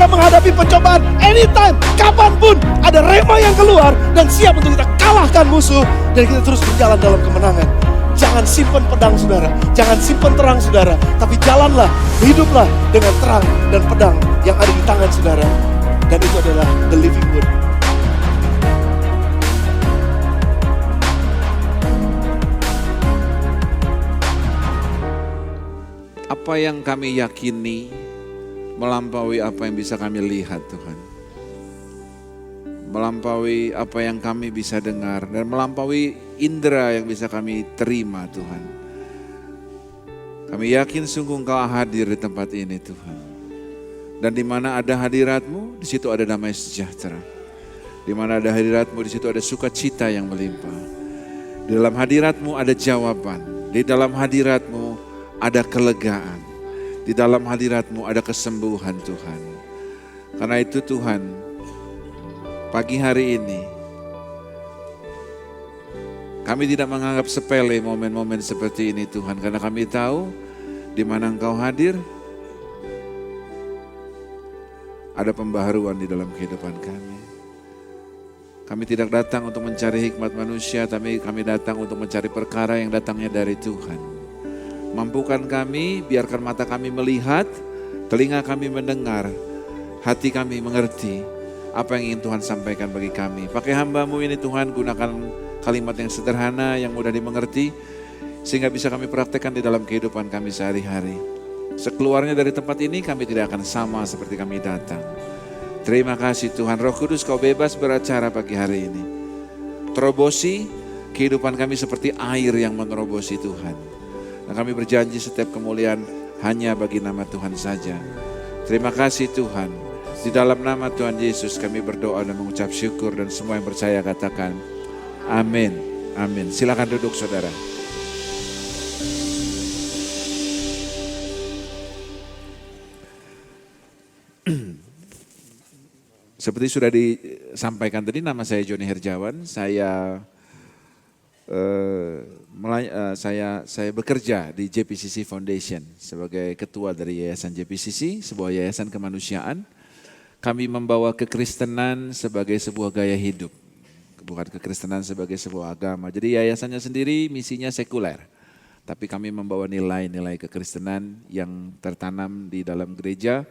sedang menghadapi pencobaan, anytime, kapanpun ada rema yang keluar dan siap untuk kita kalahkan musuh dan kita terus berjalan dalam kemenangan. Jangan simpan pedang saudara, jangan simpan terang saudara, tapi jalanlah, hiduplah dengan terang dan pedang yang ada di tangan saudara. Dan itu adalah the living word. Apa yang kami yakini melampaui apa yang bisa kami lihat Tuhan. Melampaui apa yang kami bisa dengar dan melampaui indera yang bisa kami terima Tuhan. Kami yakin sungguh Engkau hadir di tempat ini Tuhan. Dan di mana ada hadirat-Mu, di situ ada damai sejahtera. Di mana ada hadirat-Mu, di situ ada sukacita yang melimpah. Di dalam hadirat-Mu ada jawaban. Di dalam hadirat-Mu ada kelegaan. Di dalam hadirat-Mu ada kesembuhan Tuhan. Karena itu Tuhan, pagi hari ini kami tidak menganggap sepele momen-momen seperti ini Tuhan. Karena kami tahu di mana Engkau hadir, ada pembaharuan di dalam kehidupan kami. Kami tidak datang untuk mencari hikmat manusia, tapi kami datang untuk mencari perkara yang datangnya dari Tuhan. Mampukan kami, biarkan mata kami melihat, telinga kami mendengar, hati kami mengerti apa yang ingin Tuhan sampaikan bagi kami. Pakai hamba-Mu ini Tuhan, gunakan kalimat yang sederhana, yang mudah dimengerti, sehingga bisa kami praktekkan di dalam kehidupan kami sehari-hari. Sekeluarnya dari tempat ini kami tidak akan sama seperti kami datang. Terima kasih Tuhan, Roh Kudus Kau bebas beracara pagi hari ini. Terobosi kehidupan kami seperti air yang menerobosi Tuhan. Dan kami berjanji setiap kemuliaan hanya bagi nama Tuhan saja. Terima kasih Tuhan. Di dalam nama Tuhan Yesus kami berdoa dan mengucap syukur, dan semua yang percaya katakan amin. Amin. Silakan duduk saudara. Seperti sudah disampaikan tadi, nama saya Joni Herjawan. Saya bekerja di JPCC Foundation sebagai ketua dari Yayasan JPCC, sebuah yayasan kemanusiaan. Kami membawa kekristenan sebagai sebuah gaya hidup, bukan kekristenan sebagai sebuah agama. Jadi yayasannya sendiri misinya sekuler, tapi kami membawa nilai-nilai kekristenan yang tertanam di dalam gereja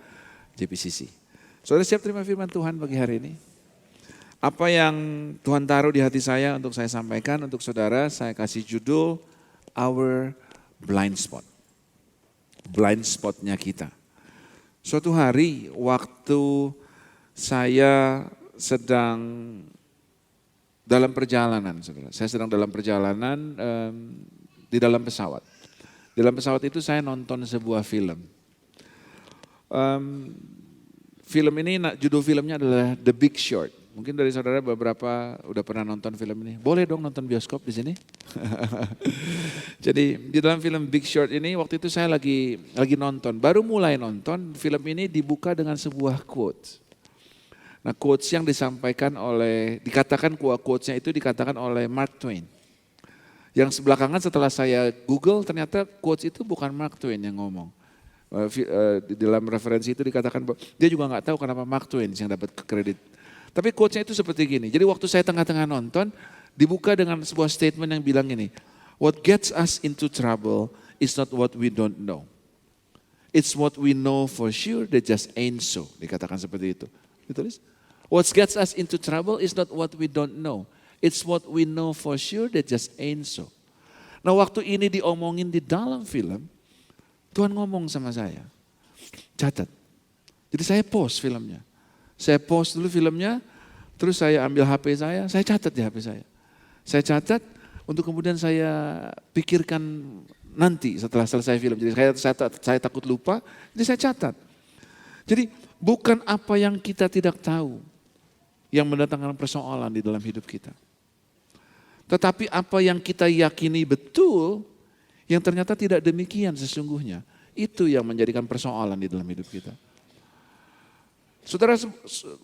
JPCC. Saudara siap terima firman Tuhan pagi hari ini? Apa yang Tuhan taruh di hati saya untuk saya sampaikan untuk saudara, saya kasih judul Our Blind Spot. Blind spotnya kita. Suatu hari waktu saya sedang dalam perjalanan, saudara. Saya sedang dalam perjalanan di dalam pesawat. Di dalam pesawat itu saya nonton sebuah film. Film ini, judul filmnya adalah The Big Short. Mungkin dari saudara beberapa udah pernah nonton film ini. Boleh dong nonton bioskop di sini. Jadi di dalam film Big Short ini waktu itu saya lagi nonton. Baru mulai nonton, film ini dibuka dengan sebuah quotes. Nah quotes yang dikatakan quotes-nya itu dikatakan oleh Mark Twain. Yang sebelakangan setelah saya Google ternyata quotes itu bukan Mark Twain yang ngomong. Di dalam referensi itu dikatakan bahwa dia juga nggak tahu kenapa Mark Twain yang dapat kredit. Tapi quotes-nya itu seperti gini. Jadi waktu saya tengah-tengah nonton, dibuka dengan sebuah statement yang bilang gini, what gets us into trouble is not what we don't know. It's what we know for sure that just ain't so. Dikatakan seperti itu. Ditulis. What gets us into trouble is not what we don't know. It's what we know for sure that just ain't so. Nah waktu ini diomongin di dalam film, Tuhan ngomong sama saya, catat. Jadi saya pause filmnya. Saya pause dulu filmnya, terus saya ambil HP saya catat di HP saya. Saya catat untuk kemudian saya pikirkan nanti setelah selesai film. Jadi saya takut lupa, jadi saya catat. Jadi bukan apa yang kita tidak tahu yang mendatangkan persoalan di dalam hidup kita. Tetapi apa yang kita yakini betul, yang ternyata tidak demikian sesungguhnya. Itu yang menjadikan persoalan di dalam hidup kita. Saudara,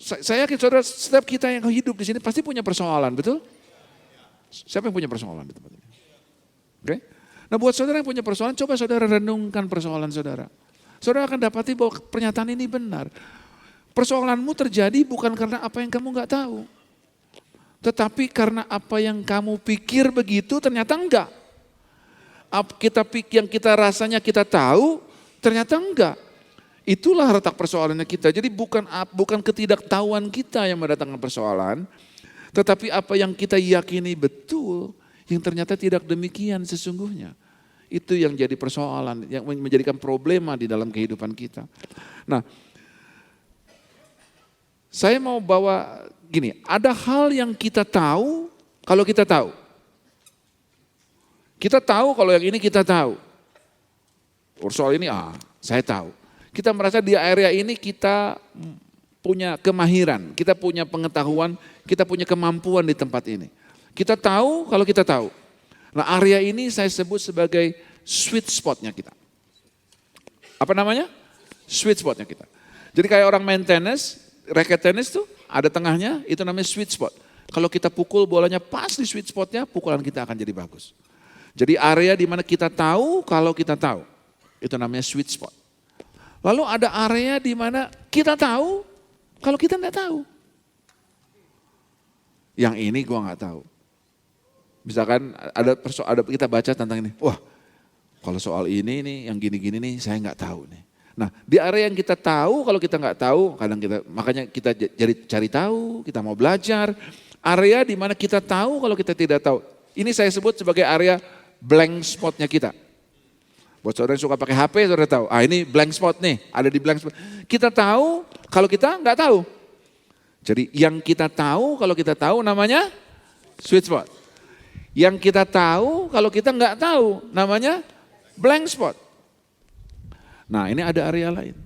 saya yakin saudara, setiap kita yang hidup di sini pasti punya persoalan, betul? Siapa yang punya persoalan di tempat ini? Oke? Nah buat saudara yang punya persoalan, coba saudara renungkan persoalan saudara. Saudara akan dapati bahwa pernyataan ini benar. Persoalanmu terjadi bukan karena apa yang kamu nggak tahu. Tetapi karena apa yang kamu pikir begitu ternyata enggak. Yang kita rasanya kita tahu ternyata enggak. Itulah letak persoalannya kita. Jadi bukan ketidaktahuan kita yang mendatangkan persoalan. Tetapi apa yang kita yakini betul yang ternyata tidak demikian sesungguhnya. Itu yang jadi persoalan, yang menjadikan problema di dalam kehidupan kita. Nah, saya mau bawa gini, ada hal yang kita tahu kalau kita tahu. Kita tahu kalau yang ini kita tahu. Soal ini saya tahu. Kita merasa di area ini kita punya kemahiran, kita punya pengetahuan, kita punya kemampuan di tempat ini. Kita tahu kalau kita tahu. Nah, area ini saya sebut sebagai sweet spotnya kita. Apa namanya? Sweet spotnya kita. Jadi kayak orang main tenis, raket tenis tuh ada tengahnya, itu namanya sweet spot. Kalau kita pukul bolanya pas di sweet spotnya, pukulan kita akan jadi bagus. Jadi area di mana kita tahu kalau kita tahu, itu namanya sweet spot. Lalu ada area di mana kita tahu kalau kita nggak tahu. Yang ini gua nggak tahu. Misalkan ada kita baca tentang ini, wah kalau soal ini nih, yang gini-gini nih saya nggak tahu nih. Nah, di area yang kita tahu, kalau kita nggak tahu, makanya kita cari tahu, kita mau belajar. Area di mana kita tahu kalau kita tidak tahu. Ini saya sebut sebagai area blank spotnya kita. Buat saudara yang suka pakai HP, saudara tahu. Ini blank spot nih, ada di blank spot. Kita tahu kalau kita nggak tahu. Jadi yang kita tahu kalau kita tahu namanya sweet spot. Yang kita tahu kalau kita nggak tahu namanya blank spot. Nah, ini ada area lain.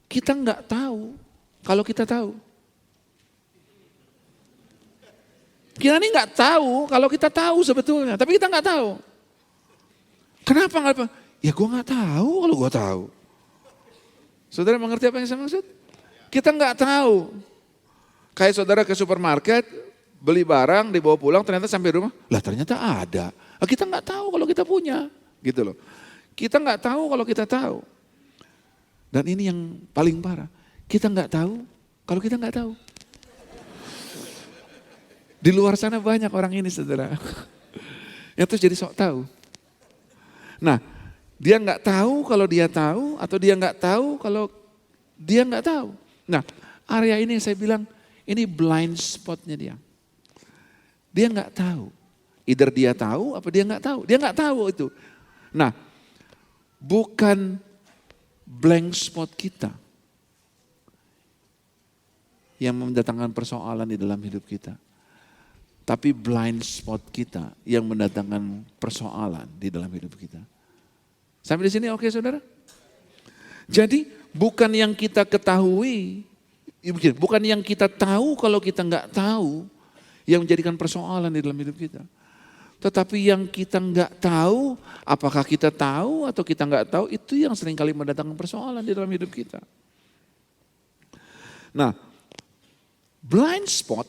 Kita nggak tahu kalau kita tahu. Kita ini nggak tahu kalau kita tahu sebetulnya, tapi kita nggak tahu. Kenapa nggak tahu? Ya gue nggak tahu kalau gue tahu. Saudara mengerti apa yang saya maksud? Kita nggak tahu. Kayak saudara ke supermarket, beli barang, dibawa pulang, ternyata sampai rumah, lah ternyata ada. Kita nggak tahu kalau kita punya, gitu loh. Kita nggak tahu kalau kita tahu. Dan ini yang paling parah. Kita nggak tahu kalau kita nggak tahu. Di luar sana banyak orang ini saudara. Yang terus jadi sok tahu. Nah, dia nggak tahu kalau dia tahu. Atau dia nggak tahu kalau dia nggak tahu. Nah, area ini saya bilang ini blind spotnya dia. Dia nggak tahu. Either dia tahu apa dia nggak tahu. Dia nggak tahu itu. Nah, bukan blank spot kita yang mendatangkan persoalan di dalam hidup kita. Tapi blind spot kita yang mendatangkan persoalan di dalam hidup kita. Sampai di sini oke saudara? Jadi bukan yang kita ketahui, bukan yang kita tahu kalau kita nggak tahu yang menjadikan persoalan di dalam hidup kita. Tetapi yang kita nggak tahu, apakah kita tahu atau kita nggak tahu, itu yang seringkali mendatangkan persoalan di dalam hidup kita. Nah, blind spot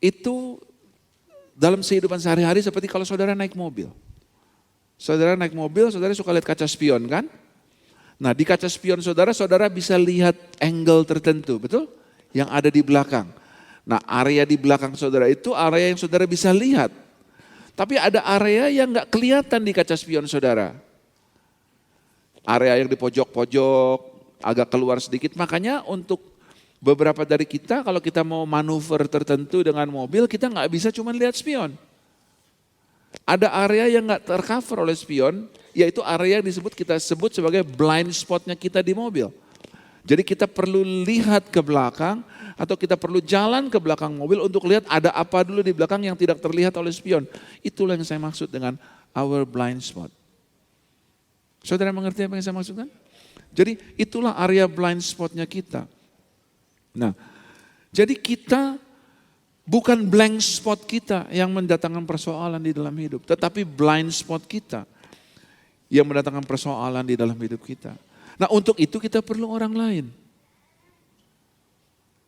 itu dalam kehidupan sehari-hari seperti kalau saudara naik mobil. Saudara naik mobil, saudara suka lihat kaca spion kan? Nah, di kaca spion saudara bisa lihat angle tertentu, betul? Yang ada di belakang. Nah, area di belakang saudara itu area yang saudara bisa lihat. Tapi ada area yang gak kelihatan di kaca spion saudara. Area yang di pojok-pojok, agak keluar sedikit. Makanya untuk beberapa dari kita, kalau kita mau manuver tertentu dengan mobil, kita gak bisa cuma lihat spion. Ada area yang gak tercover oleh spion, yaitu area yang kita sebut sebagai blind spotnya kita di mobil. Jadi kita perlu lihat ke belakang atau kita perlu jalan ke belakang mobil untuk lihat ada apa dulu di belakang yang tidak terlihat oleh spion. Itulah yang saya maksud dengan our blind spot. Saudara mengerti apa yang saya maksudkan? Jadi itulah area blind spotnya kita. Nah, jadi kita bukan blank spot kita yang mendatangkan persoalan di dalam hidup, tetapi blind spot kita yang mendatangkan persoalan di dalam hidup kita. Nah, untuk itu kita perlu orang lain.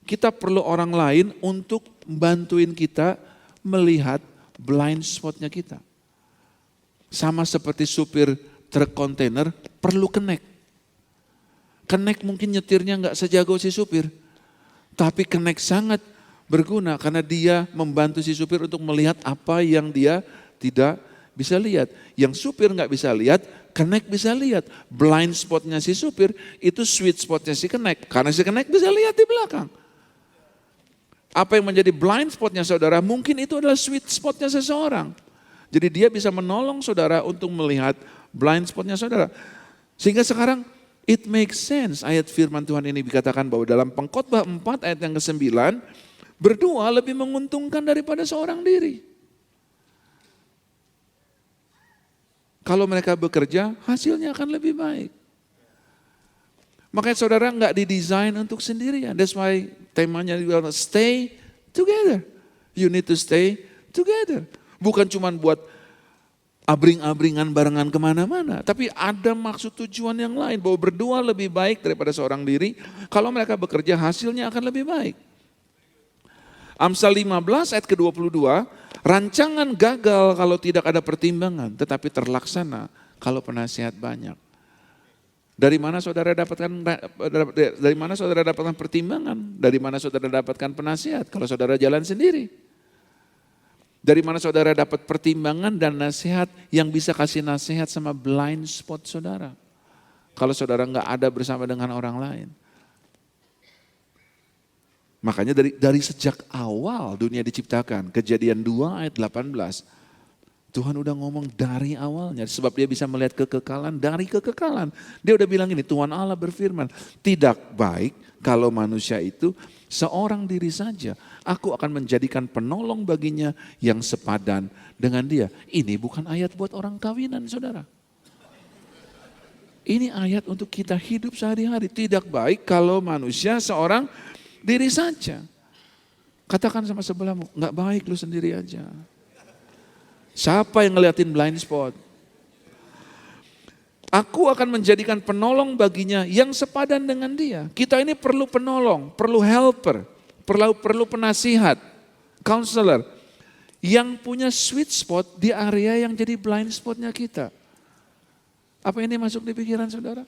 Kita perlu orang lain untuk bantuin kita melihat blind spotnya kita. Sama seperti supir truk kontainer perlu connect. Connect mungkin nyetirnya nggak sejago si supir. Tapi Connect sangat berguna karena dia membantu si supir untuk melihat apa yang dia tidak bisa lihat. Yang supir nggak bisa lihat, Connect bisa lihat. Blind spotnya si supir itu sweet spotnya si Connect. Karena si Connect bisa lihat di belakang. Apa yang menjadi blind spotnya saudara, mungkin itu adalah sweet spotnya seseorang. Jadi dia bisa menolong saudara untuk melihat blind spotnya saudara. Sehingga sekarang it makes sense ayat firman Tuhan ini dikatakan bahwa dalam Pengkhotbah 4 ayat yang ke-9, berdua lebih menguntungkan daripada seorang diri. Kalau mereka bekerja, hasilnya akan lebih baik. Makanya saudara nggak didesain untuk sendirian. That's why temanya juga stay together. You need to stay together. Bukan cuma buat abring-abringan barengan kemana-mana. Tapi ada maksud tujuan yang lain. Bahwa berdua lebih baik daripada seorang diri. Kalau mereka bekerja hasilnya akan lebih baik. Amsal 15 ayat ke-22. Rancangan gagal kalau tidak ada pertimbangan. Tetapi terlaksana kalau penasihat banyak. Dari mana saudara dapatkan pertimbangan? Dari mana saudara dapatkan penasihat? Kalau saudara jalan sendiri. Dari mana saudara dapat pertimbangan dan nasihat yang bisa kasih nasihat sama blind spot saudara? Kalau saudara nggak ada bersama dengan orang lain. Makanya dari sejak awal dunia diciptakan, Kejadian 2 ayat 18, Tuhan udah ngomong dari awalnya, sebab dia bisa melihat kekekalan dari kekekalan. Dia udah bilang ini, Tuhan Allah berfirman, tidak baik kalau manusia itu seorang diri saja. Aku akan menjadikan penolong baginya yang sepadan dengan dia. Ini bukan ayat buat orang kawinan saudara. Ini ayat untuk kita hidup sehari-hari. Tidak baik kalau manusia seorang diri saja. Katakan sama sebelahmu, gak baik lu sendiri aja. Siapa yang ngeliatin blind spot? Aku akan menjadikan penolong baginya yang sepadan dengan dia. Kita ini perlu penolong, perlu helper, perlu penasihat, counselor. Yang punya sweet spot di area yang jadi blind spotnya kita. Apa ini masuk di pikiran saudara?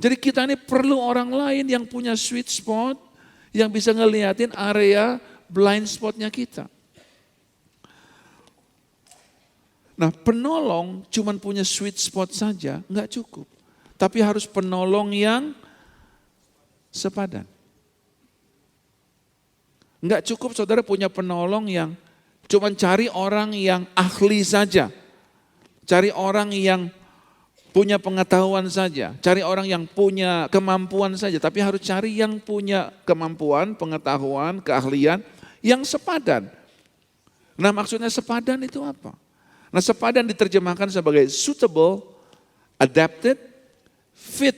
Jadi kita ini perlu orang lain yang punya sweet spot, yang bisa ngeliatin area blind spotnya kita. Nah penolong cuman punya sweet spot saja nggak cukup. Tapi harus penolong yang sepadan. Nggak cukup saudara punya penolong yang cuman cari orang yang ahli saja. Cari orang yang punya pengetahuan saja. Cari orang yang punya kemampuan saja. Tapi harus cari yang punya kemampuan, pengetahuan, keahlian yang sepadan. Nah maksudnya sepadan itu apa? Nah sepadan diterjemahkan sebagai suitable, adapted, fit,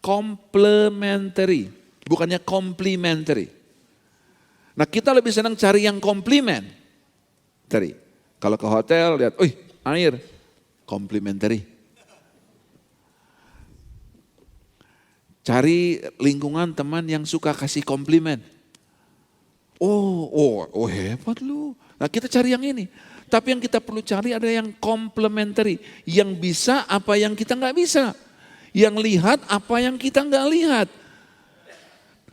complementary. Bukannya complementary. Nah kita lebih senang cari yang complementary. Kalau ke hotel lihat, air, complementary. Cari lingkungan teman yang suka kasih komplimen. Oh hebat lu. Nah kita cari yang ini. Tapi yang kita perlu cari ada yang complementary. Yang bisa apa yang kita nggak bisa. Yang lihat apa yang kita nggak lihat.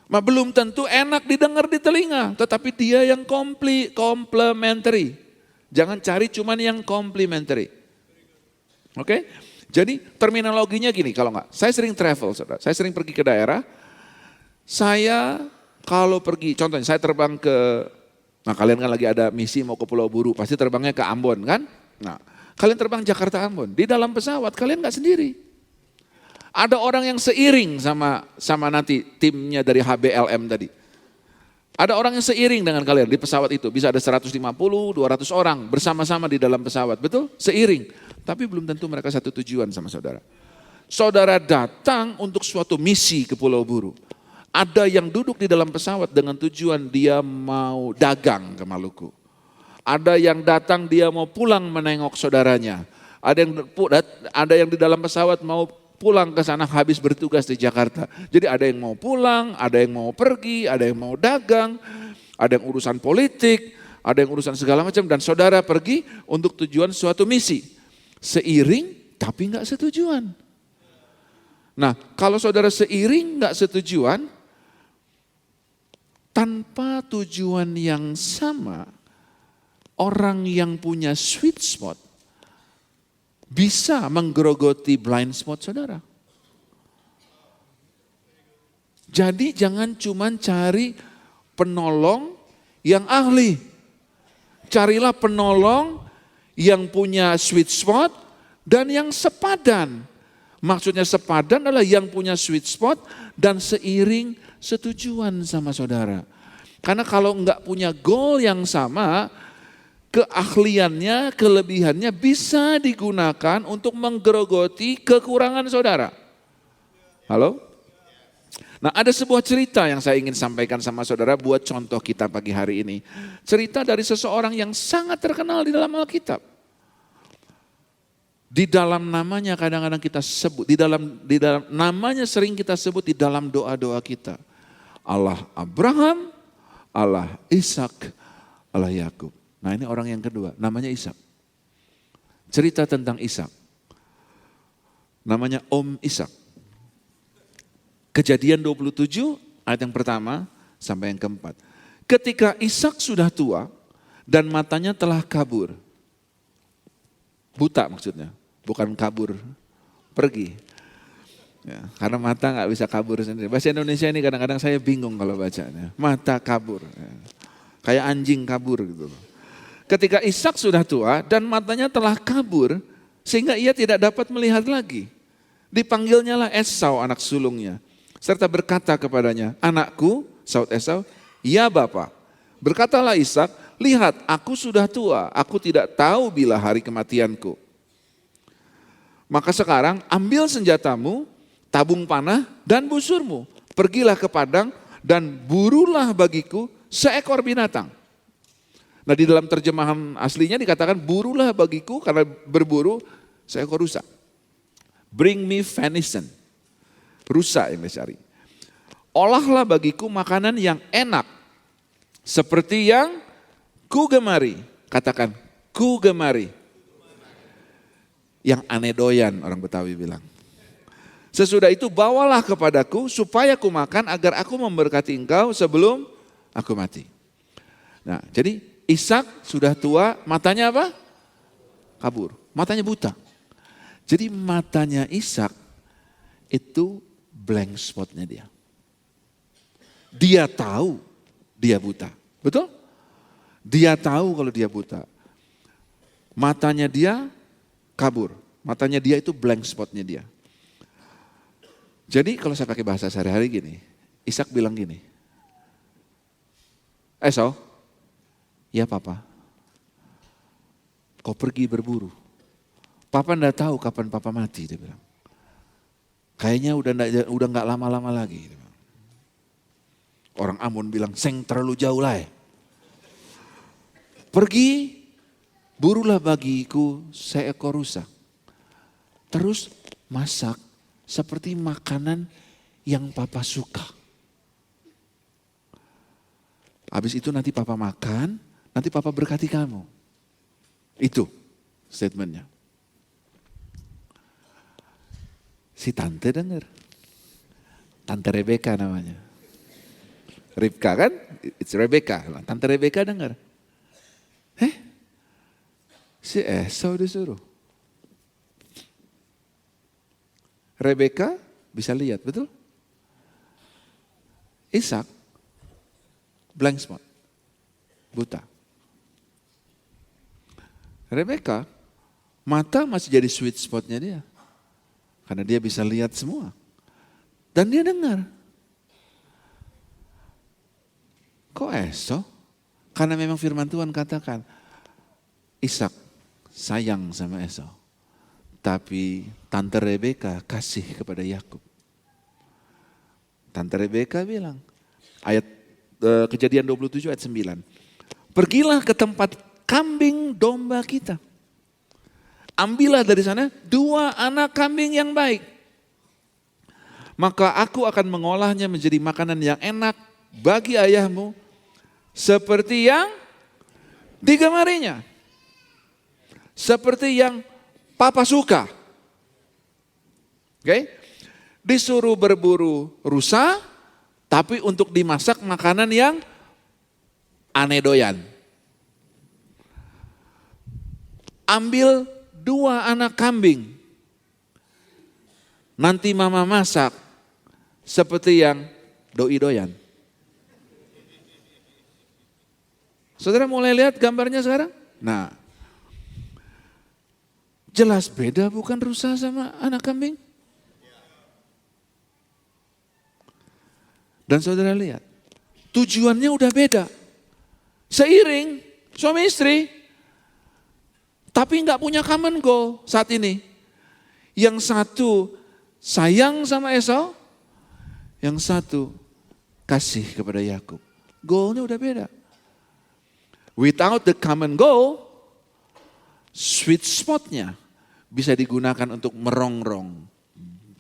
Belum tentu enak didengar di telinga. Tetapi dia yang complementary. Jangan cari cuman yang complementary. Oke? Jadi terminologinya gini kalau nggak. Saya sering travel saudara. Saya sering pergi ke daerah. Saya kalau pergi, contohnya saya terbang ke, nah kalian kan lagi ada misi mau ke Pulau Buru, pasti terbangnya ke Ambon kan? Nah kalian terbang Jakarta Ambon, di dalam pesawat kalian nggak sendiri. Ada orang yang seiring sama nanti timnya dari HBLM tadi. Ada orang yang seiring dengan kalian di pesawat itu, bisa ada 150, 200 orang bersama-sama di dalam pesawat, betul? Seiring, tapi belum tentu mereka satu tujuan sama saudara. Saudara datang untuk suatu misi ke Pulau Buru. Ada yang duduk di dalam pesawat dengan tujuan dia mau dagang ke Maluku. Ada yang datang dia mau pulang menengok saudaranya. Ada yang di dalam pesawat mau pulang ke sana habis bertugas di Jakarta. Jadi ada yang mau pulang, ada yang mau pergi, ada yang mau dagang, ada yang urusan politik, ada yang urusan segala macam. Dan saudara pergi untuk tujuan suatu misi. Seiring tapi nggak setujuan. Nah, kalau saudara seiring nggak setujuan, tanpa tujuan yang sama, orang yang punya sweet spot bisa menggerogoti blind spot saudara. Jadi jangan cuma cari penolong yang ahli. Carilah penolong yang punya sweet spot dan yang sepadan. Maksudnya sepadan adalah yang punya sweet spot dan seiring setujuan sama saudara. Karena kalau enggak punya goal yang sama, keahliannya, kelebihannya bisa digunakan untuk menggerogoti kekurangan saudara. Halo? Nah, ada sebuah cerita yang saya ingin sampaikan sama saudara buat contoh kita pagi hari ini. Cerita dari seseorang yang sangat terkenal di dalam Alkitab. Di dalam namanya kadang-kadang kita sebut, di dalam namanya sering kita sebut di dalam doa-doa kita. Allah Abraham, Allah Ishak, Allah Yakub. Nah, ini orang yang kedua, namanya Ishak. Cerita tentang Ishak. Namanya Om Ishak. Kejadian 27 ayat yang pertama sampai yang keempat. Ketika Ishak sudah tua dan matanya telah kabur. Buta maksudnya, bukan kabur, pergi. Ya, karena mata nggak bisa kabur sendiri. Bahasa Indonesia ini kadang-kadang saya bingung kalau bacanya. Mata kabur, ya. Kayak anjing kabur gitu. Ketika Ishak sudah tua dan matanya telah kabur sehingga ia tidak dapat melihat lagi. Dipanggilnya lah Esau anak sulungnya. Serta berkata kepadanya, anakku, saud Esau, ya Bapa. Berkatalah Ishak, lihat aku sudah tua, aku tidak tahu bila hari kematianku. Maka sekarang ambil senjatamu, tabung panah dan busurmu. Pergilah ke padang dan burulah bagiku seekor binatang. Nah, di dalam terjemahan aslinya dikatakan burulah bagiku karena berburu seekor rusa. Bring me venison. Rusa yang dicari. Olahlah bagiku makanan yang enak. Seperti yang ku gemari. Katakan ku gemari. Yang aneh doyan orang Betawi bilang. Sesudah itu bawalah kepadaku supaya ku makan agar aku memberkati engkau sebelum aku mati. Nah, jadi Ishak sudah tua, matanya apa? Kabur, matanya buta. Jadi matanya Ishak itu blank spotnya dia. Dia tahu dia buta, betul? Dia tahu kalau dia buta. Matanya dia kabur, matanya dia itu blank spotnya dia. Jadi kalau saya pakai bahasa sehari-hari gini, Ishak bilang gini, Esau, ya Papa, kau pergi berburu. Papa enggak tahu kapan Papa mati, dia bilang. Kayaknya udah enggak lama-lama lagi. Orang Amun bilang, seng terlalu jauh lah ya. Pergi, burulah bagiku seekor rusa. Terus masak seperti makanan yang Papa suka. Habis itu nanti Papa makan, nanti Papa berkati kamu. Itu statementnya. Si tante dengar. Tante Rebecca namanya. Ribka kan? It's Rebecca. Tante Rebecca dengar. Si Esau disuruh. Rebecca bisa lihat, betul? Ishak blank spot. Buta. Rebecca mata masih jadi sweet spotnya dia. Karena dia bisa lihat semua. Dan dia dengar. Kok Esau? Karena memang firman Tuhan katakan, Ishak sayang sama Esau. Tapi Tante Rebecca kasih kepada Yakub. Tante Rebecca bilang, ayat Kejadian 27 ayat 9. Pergilah ke tempat kambing domba kita. Ambillah dari sana 2 anak kambing yang baik. Maka aku akan mengolahnya menjadi makanan yang enak bagi ayahmu. Seperti yang digemarinya. Seperti yang Papa suka. Oke? disuruh berburu rusa, tapi untuk dimasak makanan yang aneh doyan. Ambil 2 anak kambing, nanti mama masak seperti yang doi doyan. Saudara mulai lihat gambarnya sekarang? Nah, jelas beda bukan rusa sama anak kambing? Dan saudara lihat, tujuannya udah beda. Seiring suami istri, tapi nggak punya common goal saat ini. Yang satu sayang sama Esau, yang satu kasih kepada Yakub. Goalnya udah beda. Without the common goal, sweet spotnya bisa digunakan untuk merongrong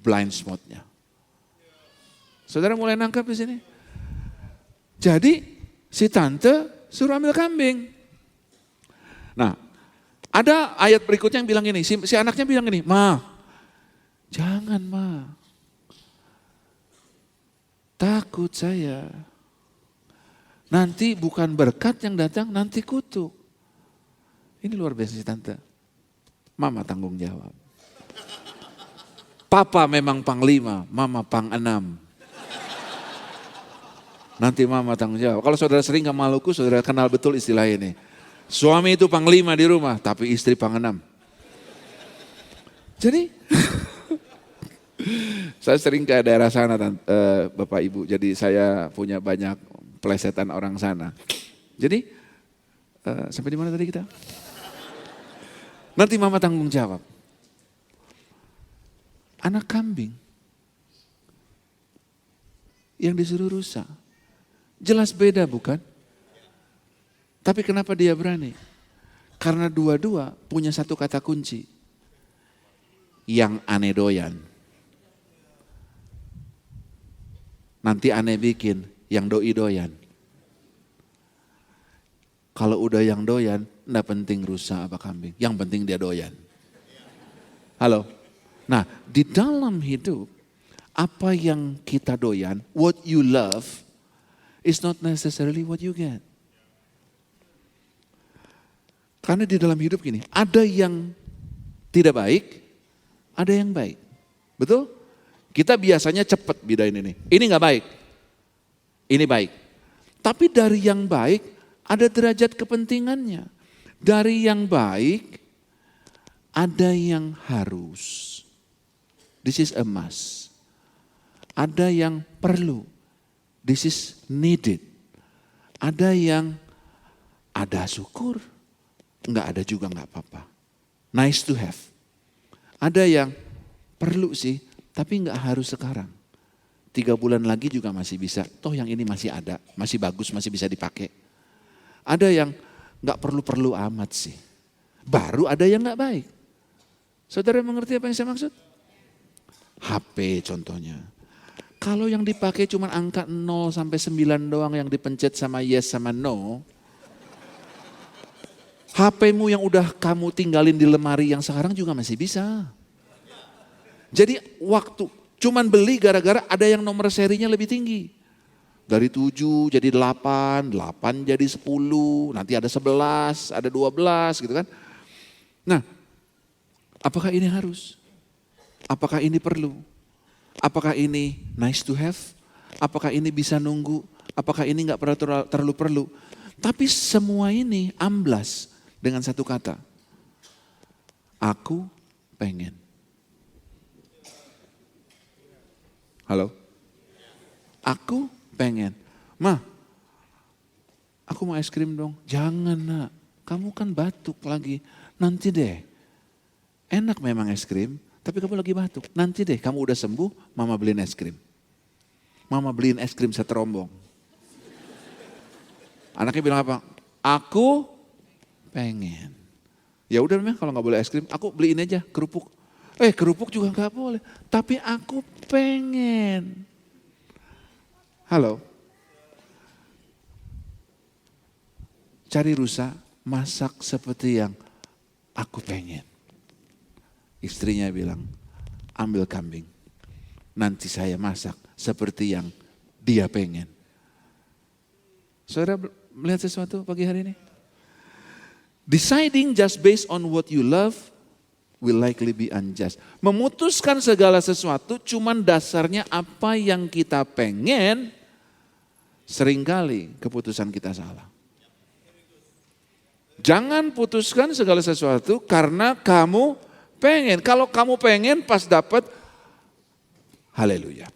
blind spotnya. Saudara mulai nangkap di sini? Jadi si tante suruh ambil kambing. Nah, ada ayat berikutnya yang bilang gini, si anaknya bilang gini, "Ma, jangan ma, takut saya. Nanti bukan berkat yang datang, nanti kutuk." Ini luar biasa si tante. Mama tanggung jawab. Papa memang panglima, mama pang 6. Nanti mama tanggung jawab. Kalau saudara sering ke Maluku, saudara kenal betul istilah ini. Suami itu panglima di rumah, tapi istri pang 6. Jadi, saya sering ke daerah sana, Bapak Ibu. Jadi saya punya banyak pelesetan orang sana. Jadi, sampai di mana tadi kita? Nanti mama tanggung jawab. Anak kambing yang disuruh rusa. Jelas beda bukan? Tapi kenapa dia berani? Karena dua-dua punya satu kata kunci. Yang aneh doyan. Nanti aneh bikin yang doi doyan. Kalau udah yang doyan, enggak penting rusa apa kambing. Yang penting dia doyan. Halo? Nah, di dalam hidup, apa yang kita doyan, what you love, is not necessarily what you get. Karena di dalam hidup gini, ada yang tidak baik, ada yang baik. Betul? Kita biasanya cepat bedain ini. Ini nggak baik, ini baik. Tapi dari yang baik, ada derajat kepentingannya. Dari yang baik, ada yang harus. This is a must. Ada yang perlu. This is needed. Ada yang ada syukur. Enggak ada juga enggak apa-apa. Nice to have. Ada yang perlu sih, tapi enggak harus sekarang. 3 bulan lagi juga masih bisa. Toh yang ini masih ada, masih bagus, masih bisa dipakai. Ada yang enggak perlu-perlu amat sih. Baru ada yang enggak baik. Saudara mengerti apa yang saya maksud? HP contohnya. Kalau yang dipakai cuma angka 0 sampai 9 doang yang dipencet sama yes sama no. HP-mu yang udah kamu tinggalin di lemari yang sekarang juga masih bisa. Jadi waktu cuman beli gara-gara ada yang nomor serinya lebih tinggi. Dari 7 jadi 8, 8 jadi 10, nanti ada 11, ada 12 gitu kan. Nah, apakah ini harus? Apakah ini perlu? Apakah ini nice to have? Apakah ini bisa nunggu? Apakah ini gak terlalu perlu? Tapi semua ini amblas dengan satu kata. Aku pengen. Halo? Aku pengen. Ma, aku mau es krim dong. Jangan nak, kamu kan batuk lagi. Nanti deh. Enak memang es krim, tapi kamu lagi batuk. Nanti deh kamu udah sembuh, mama beliin es krim. Mama beliin es krim seterombong. Anaknya bilang apa? Aku pengen. Ya udah memang kalau nggak boleh es krim, aku beliin aja kerupuk. Kerupuk juga nggak boleh. Tapi aku pengen. Halo. Cari rusa, masak seperti yang aku pengen. Istrinya bilang, ambil kambing. nanti saya masak seperti yang dia pengen. Saudara melihat sesuatu pagi hari ini? Deciding just based on what you love will likely be unjust. Memutuskan segala sesuatu cuman dasarnya apa yang kita pengen, seringkali keputusan kita salah. Jangan putuskan segala sesuatu karena kamu pengen. Kalau kamu pengen pas dapat, haleluya.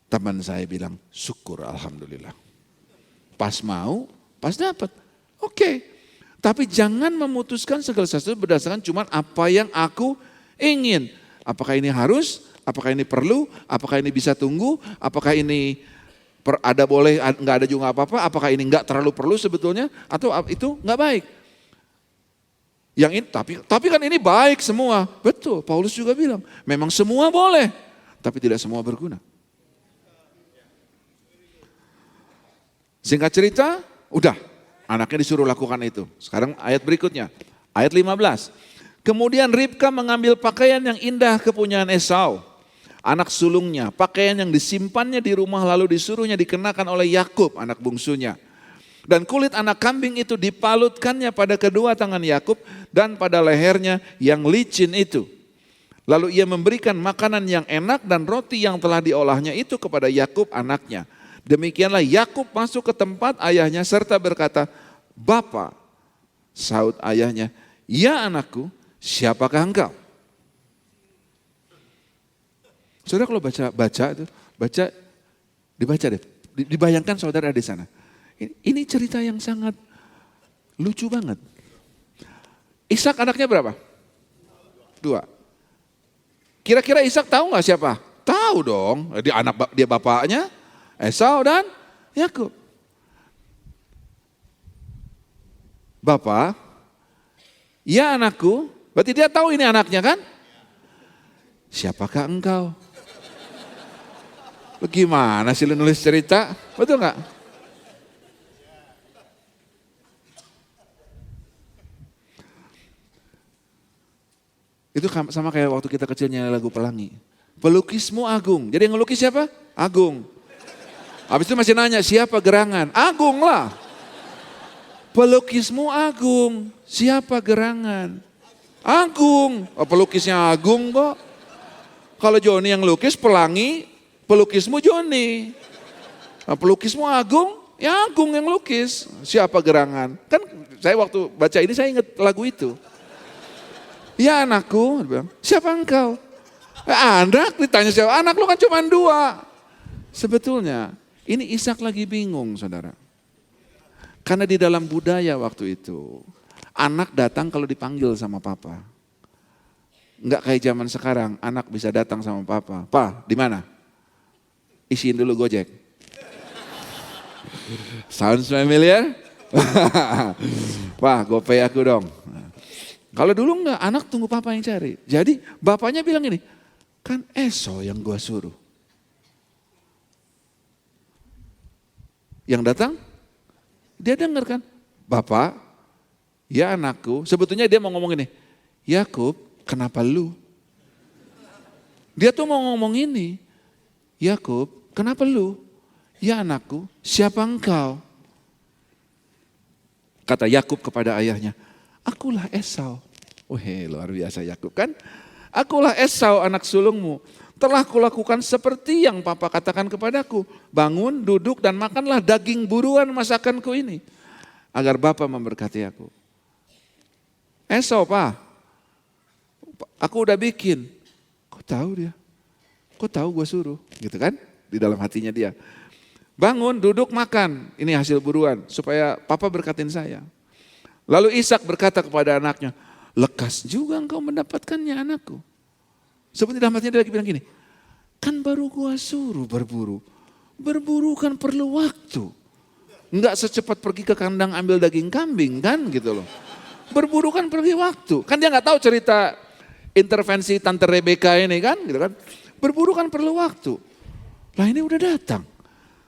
Teman saya bilang, syukur alhamdulillah. Pas mau, pas dapat. Oke. Tapi jangan memutuskan segala sesuatu berdasarkan cuma apa yang aku ingin. Apakah ini harus, apakah ini perlu, apakah ini bisa tunggu, apakah ini ada boleh, nggak ada juga apa-apa, apakah ini nggak terlalu perlu sebetulnya, atau itu nggak baik. Yang ini, tapi kan ini baik semua. Betul, Paulus juga bilang, memang semua boleh, tapi tidak semua berguna. Singkat cerita, udah. Anaknya disuruh lakukan itu. Sekarang ayat berikutnya, ayat 15. Kemudian Ribka mengambil pakaian yang indah kepunyaan Esau, anak sulungnya, pakaian yang disimpannya di rumah lalu disuruhnya dikenakan oleh Yakub, anak bungsunya. Dan kulit anak kambing itu dipalutkannya pada kedua tangan Yakub dan pada lehernya yang licin itu. Lalu ia memberikan makanan yang enak dan roti yang telah diolahnya itu kepada Yakub anaknya. Demikianlah Yakub masuk ke tempat ayahnya serta berkata, Bapa, sahut ayahnya, ya anakku, siapakah engkau? Saudara kalau dibaca deh, dibayangkan saudara di sana. Ini cerita yang sangat lucu banget. Ishak anaknya berapa? 2. Kira-kira Ishak tahu nggak siapa? Tahu dong, dia bapaknya Esau dan Yakub. Bapak, ya anakku, berarti dia tahu ini anaknya kan? Siapakah engkau? Gimana sih lu nulis cerita? Betul nggak? Itu sama kayak waktu kita kecil nyanyi lagu Pelangi. Pelukismu Agung. Jadi yang ngelukis siapa? Agung. Habis itu masih nanya, siapa gerangan? Agung lah. Pelukismu Agung. Siapa gerangan? Agung. Oh, pelukisnya Agung kok. Kalau Joni yang lukis, Pelangi, pelukismu Joni. Nah, pelukismu Agung, ya Agung yang lukis. Siapa gerangan? Kan saya waktu baca ini saya ingat lagu itu. Ya anakku, siapa engkau? Anak, ditanya siapa? Anak lu kan cuma 2. Sebetulnya ini Ishak lagi bingung saudara. Karena di dalam budaya waktu itu, anak datang kalau dipanggil sama papa. Enggak kayak zaman sekarang, anak bisa datang sama papa. Pa, di mana? Isiin dulu Gojek. Sounds familiar? Wah, GoPay aku dong. Kalau dulu enggak, anak tunggu papa yang cari. Jadi bapaknya bilang gini, kan Esau yang gua suruh. Yang datang, dia dengar kan, Bapak, ya anakku, sebetulnya dia mau ngomong ini, Yakub, kenapa lu? Dia tuh mau ngomong ini, Yakub, kenapa lu? Ya anakku, siapa engkau? Kata Yakub kepada ayahnya, akulah Esau. Wih, luar biasa Yakub kan? Akulah Esau anak sulungmu. Telah kulakukan seperti yang papa katakan kepadaku. Bangun, duduk dan makanlah daging buruan masakanku ini. Agar Bapa memberkati aku. Esau Pak, aku udah bikin. Kok tahu dia? Kok tahu gue suruh? Gitu kan? Di dalam hatinya dia. Bangun, duduk, makan. Ini hasil buruan. Supaya papa berkatin saya. Lalu Ishak berkata kepada anaknya, lekas juga engkau mendapatkannya anakku. Seperti dalam hatinya dia lagi bilang gini, kan baru gua suruh berburu. Berburu kan perlu waktu. Enggak secepat pergi ke kandang ambil daging kambing kan gitu loh. Berburu kan pergi waktu. Kan dia gak tahu cerita intervensi Tante Rebecca ini kan gitu kan. Berburu kan perlu waktu. Lah ini udah datang.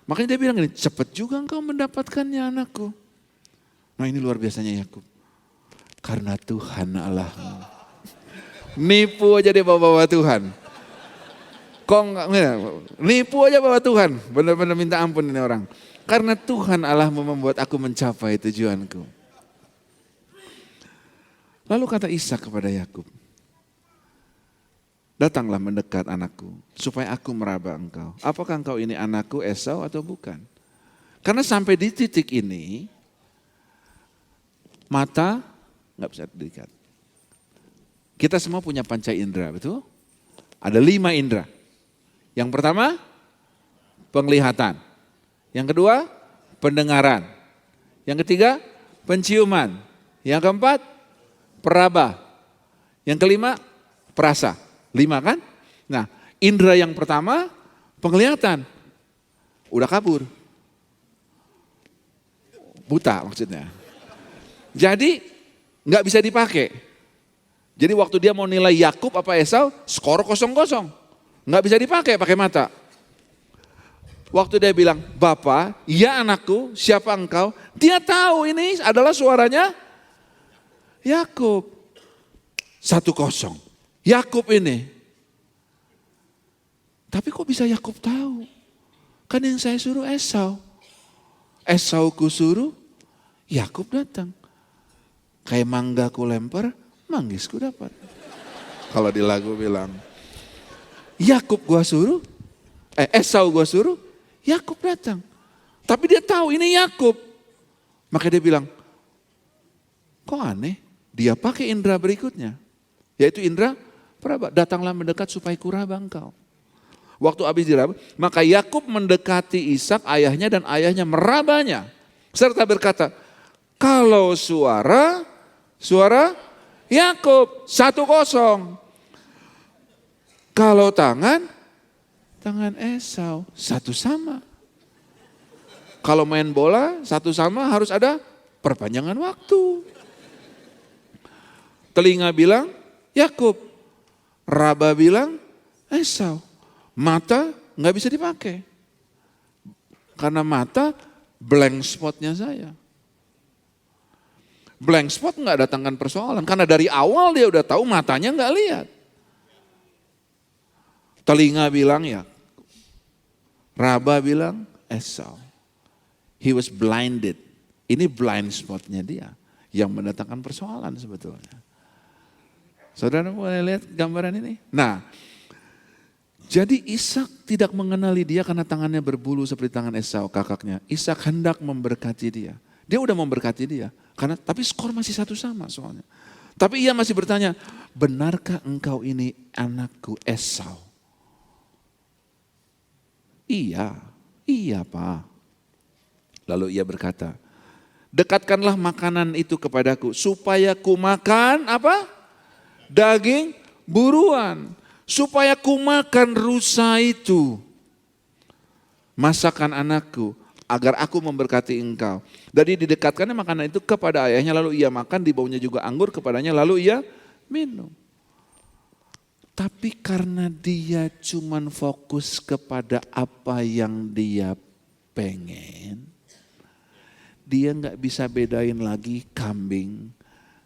Makanya dia bilang gini, cepat juga engkau mendapatkannya anakku. Nah ini luar biasanya Yakub. Karena Tuhan Allahmu. Nipu aja dia bawa-bawa Tuhan. Kok enggak, nipu aja bahwa Tuhan, benar-benar minta ampun ini orang. Karena Tuhan Allah membuat aku mencapai tujuanku. Lalu kata Ishak kepada Yakub, datanglah mendekat anakku, supaya aku meraba engkau. Apakah engkau ini anakku Esau atau bukan? Karena sampai di titik ini, mata nggak bisa diikat. Kita semua punya panca indera, betul? Ada 5 indera. Yang pertama, penglihatan. Yang kedua, pendengaran. Yang ketiga, penciuman. Yang keempat, peraba. Yang kelima, perasa. 5 kan? Nah, indera yang pertama, penglihatan. Udah kabur. Buta maksudnya. Jadi, nggak bisa dipakai. Jadi waktu dia mau nilai Yakub apa Esau, skor 0-0. Nggak bisa dipakai, pakai mata. Waktu dia bilang, Bapak, ya anakku, siapa engkau? Dia tahu ini adalah suaranya Yakub. 1-0. Yakub ini. Tapi kok bisa Yakub tahu? Kan yang saya suruh Esau. Esau ku suruh, Yakub datang. Kayak mangga ku lempar, manggis ku dapat. Kalau di lagu bilang, Yakub gua suruh, Esau gua suruh, Yakub datang. Tapi dia tahu ini Yakub. Maka dia bilang, kok aneh? Dia pakai indera berikutnya. Yaitu indera peraba. Datanglah mendekat supaya kuraba engkau. Waktu habis diraba, maka Yakub mendekati Ishak ayahnya dan ayahnya merabanya. Serta berkata, kalau suara Yakub 1-0. Kalau tangan Esau 1-1. Kalau main bola 1-1 harus ada perpanjangan waktu. Telinga bilang Yakub, raba bilang Esau. Mata nggak bisa dipakai. Karena mata blank spotnya saya. Blank spot nggak datangkan persoalan. Karena dari awal dia udah tahu matanya nggak lihat. Telinga bilang ya. Raba bilang Esau. He was blinded. Ini blind spotnya dia. Yang mendatangkan persoalan sebetulnya. Saudara boleh lihat gambaran ini? Nah, jadi Ishak tidak mengenali dia karena tangannya berbulu seperti tangan Esau kakaknya. Ishak hendak memberkati dia. Dia udah memberkati dia. Tapi skor masih 1-1 soalnya. Tapi ia masih bertanya, benarkah engkau ini anakku Esau? Iya Pak. Lalu ia berkata, dekatkanlah makanan itu kepadaku supaya ku makan apa? Daging buruan. Supaya ku makan rusa itu. Masakan anakku agar aku memberkati engkau. Jadi didekatkannya makanan itu kepada ayahnya lalu ia makan, dibaunya juga anggur kepadanya lalu ia minum. Tapi karena dia cuman fokus kepada apa yang dia pengen, dia nggak bisa bedain lagi kambing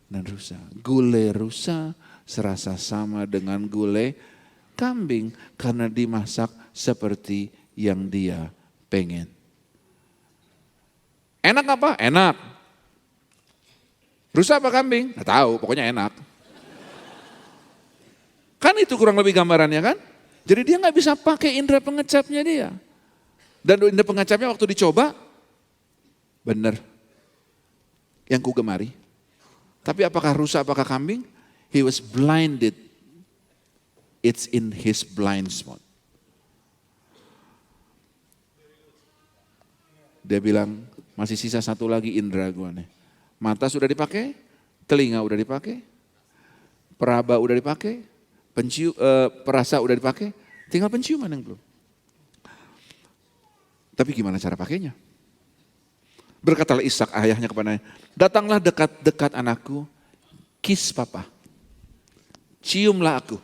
dan rusa. Gulai rusa serasa sama dengan gulai kambing karena dimasak seperti yang dia pengen. Enak apa? Enak. Rusa apa kambing? Nggak tahu, pokoknya enak. Kan itu kurang lebih gambarannya kan? Jadi dia nggak bisa pakai indera pengecapnya dia. Dan indera pengecapnya waktu dicoba, benar. Yang ku gemari. Tapi apakah rusa, apakah kambing? He was blinded. It's in his blind spot. Dia bilang, masih sisa satu lagi indera gua nih. Mata sudah dipakai, telinga udah dipakai, peraba udah dipakai, perasa udah dipakai, tinggal penciuman yang belum. Tapi gimana cara pakainya? Berkatalah Ishak ayahnya kepadanya, datanglah dekat-dekat anakku, kiss papa. Ciumlah aku.